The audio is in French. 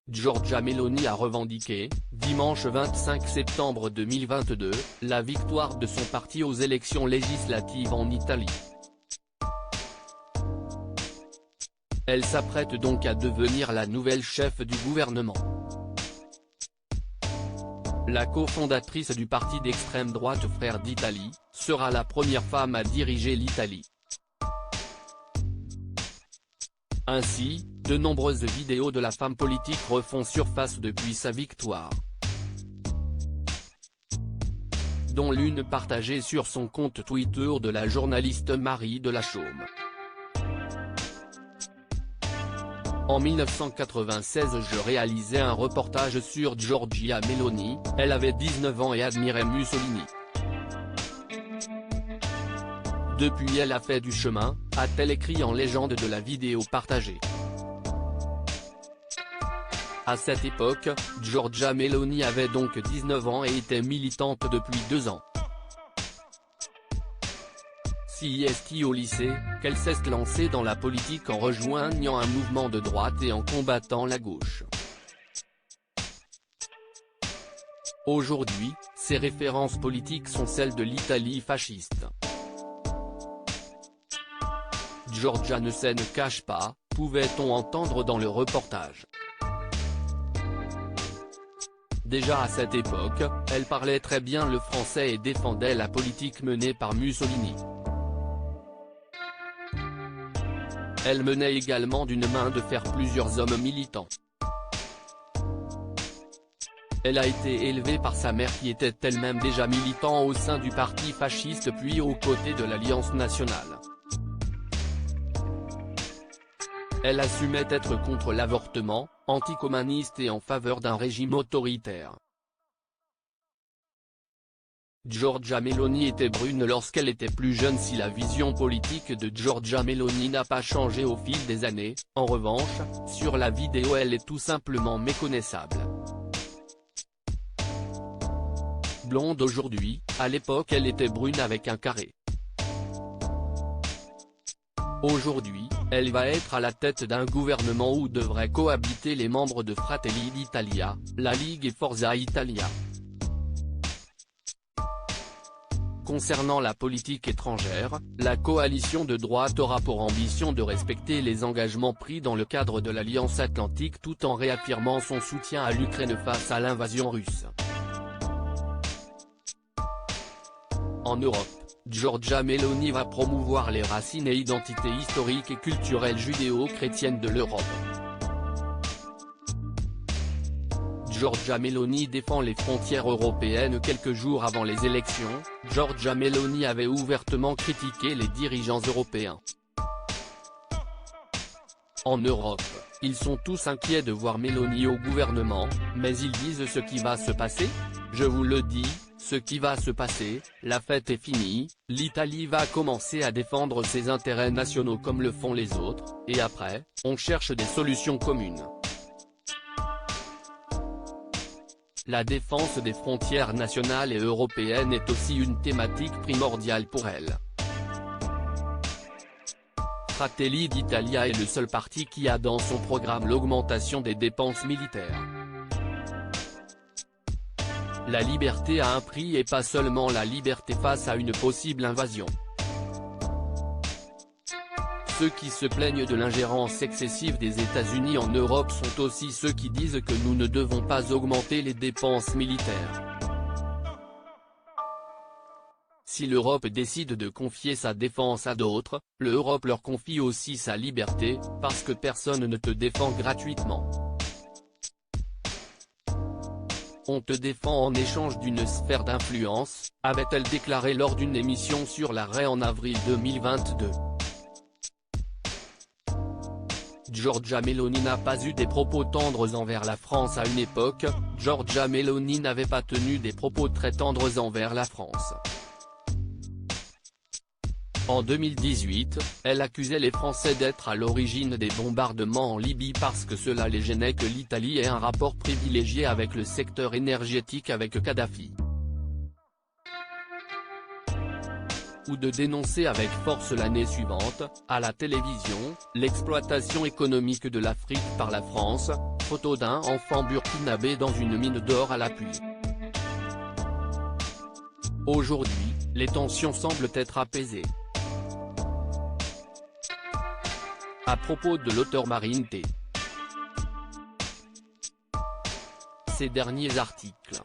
Giorgia Meloni a revendiqué, dimanche 25 septembre 2022, la victoire de son parti aux élections législatives en Italie. Elle s'apprête donc à devenir la nouvelle chef du gouvernement. La cofondatrice du parti d'extrême droite Frères d'Italie, sera la première femme à diriger l'Italie. Ainsi, de nombreuses vidéos de la femme politique refont surface depuis sa victoire, dont l'une partagée sur son compte Twitter de la journaliste Marie de la Chaume. En 1996 je réalisais un reportage sur Giorgia Meloni, elle avait 19 ans et admirait Mussolini. Depuis elle a fait du chemin, a-t-elle écrit en légende de la vidéo partagée. À cette époque, Giorgia Meloni avait donc 19 ans et était militante depuis 2 ans. Si est au lycée, qu'elle s'est lancée dans la politique en rejoignant un mouvement de droite et en combattant la gauche. Aujourd'hui, ses références politiques sont celles de l'Italie fasciste. Giorgia ne cache pas, pouvait-on entendre dans le reportage. Déjà à cette époque, elle parlait très bien le français et défendait la politique menée par Mussolini. Elle menait également d'une main de fer plusieurs hommes militants. Elle a été élevée par sa mère qui était elle-même déjà militant au sein du parti fasciste puis aux côtés de l'Alliance nationale. Elle assumait être contre l'avortement, anticommuniste et en faveur d'un régime autoritaire. Giorgia Meloni était brune lorsqu'elle était plus jeune. Si la vision politique de Giorgia Meloni n'a pas changé au fil des années, en revanche, sur la vidéo elle est tout simplement méconnaissable. Blonde aujourd'hui, à l'époque elle était brune avec un carré. Aujourd'hui, elle va être à la tête d'un gouvernement où devraient cohabiter les membres de Fratelli d'Italia, la Ligue et Forza Italia. Concernant la politique étrangère, la coalition de droite aura pour ambition de respecter les engagements pris dans le cadre de l'Alliance Atlantique tout en réaffirmant son soutien à l'Ukraine face à l'invasion russe. En Europe, Giorgia Meloni va promouvoir les racines et identités historiques et culturelles judéo-chrétiennes de l'Europe. Giorgia Meloni défend les frontières européennes. Quelques jours avant les élections, Giorgia Meloni avait ouvertement critiqué les dirigeants européens. En Europe, ils sont tous inquiets de voir Meloni au gouvernement, mais ils disent ce qui va se passer. Je vous le dis, ce qui va se passer, la fête est finie, l'Italie va commencer à défendre ses intérêts nationaux comme le font les autres, et après, on cherche des solutions communes. La défense des frontières nationales et européennes est aussi une thématique primordiale pour elle. Fratelli d'Italia est le seul parti qui a dans son programme l'augmentation des dépenses militaires. La liberté a un prix et pas seulement la liberté face à une possible invasion. Ceux qui se plaignent de l'ingérence excessive des États-Unis en Europe sont aussi ceux qui disent que nous ne devons pas augmenter les dépenses militaires. Si l'Europe décide de confier sa défense à d'autres, l'Europe leur confie aussi sa liberté, parce que personne ne te défend gratuitement. On te défend en échange d'une sphère d'influence, avait-elle déclaré lors d'une émission sur l'arrêt en avril 2022. Giorgia Meloni n'a pas eu des propos tendres envers la France à une époque. Giorgia Meloni n'avait pas tenu des propos très tendres envers la France. En 2018, elle accusait les Français d'être à l'origine des bombardements en Libye parce que cela les gênait que l'Italie ait un rapport privilégié avec le secteur énergétique avec Kadhafi. Ou de dénoncer avec force l'année suivante, à la télévision, l'exploitation économique de l'Afrique par la France, photo d'un enfant burkinabé dans une mine d'or à la pluie. Aujourd'hui, les tensions semblent être apaisées. À propos de l'auteur Marine T. Ces derniers articles.